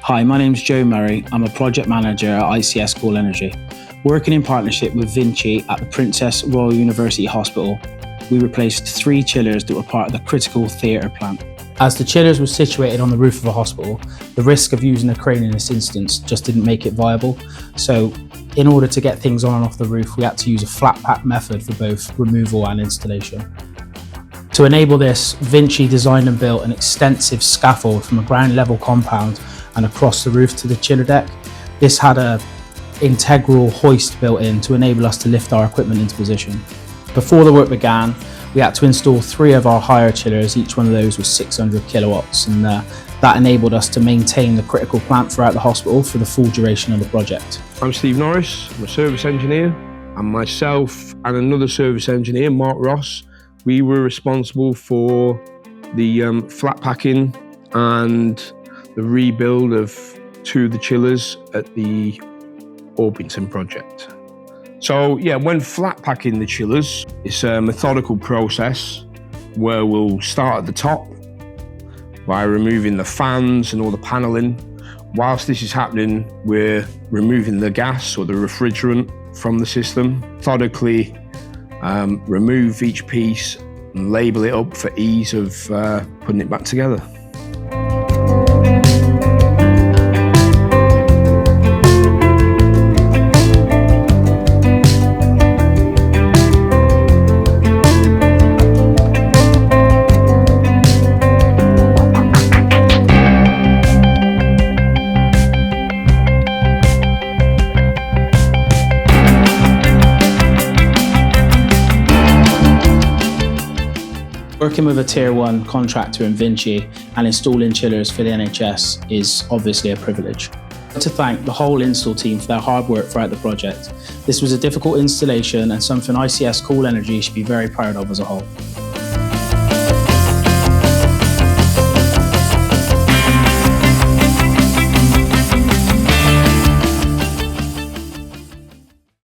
Hi, my name's Joe Murray. I'm a project manager at ICS Cool Energy. Working in partnership with Vinci at the Princess Royal University Hospital, we replaced 3 chillers that were part of the critical theatre plant. As the chillers were situated on the roof of a hospital, the risk of using a crane in this instance just didn't make it viable. So in order to get things on and off the roof, we had to use a flat pack method for both removal and installation. To enable this, Vinci designed and built an extensive scaffold from a ground level compound and across the roof to the chiller deck. This had an integral hoist built in to enable us to lift our equipment into position. Before the work began, we had to install 3 of our higher chillers. Each one of those was 600 kilowatts, and that enabled us to maintain the critical plant throughout the hospital for the full duration of the project. I'm Steve Norris, I'm a service engineer, and myself and another service engineer, Mark Ross, we were responsible for the flat packing and the rebuild of 2 of the chillers at the Orpington project. So yeah, when flat packing the chillers, it's a methodical process where we'll start at the top by removing the fans and all the panelling. Whilst this is happening, we're removing the gas or the refrigerant from the system. Methodically remove each piece and label it up for ease of putting it back together. Working with a Tier 1 contractor in Vinci and installing chillers for the NHS is obviously a privilege. I'd like to thank the whole install team for their hard work throughout the project. This was a difficult installation and something ICS Cool Energy should be very proud of as a whole.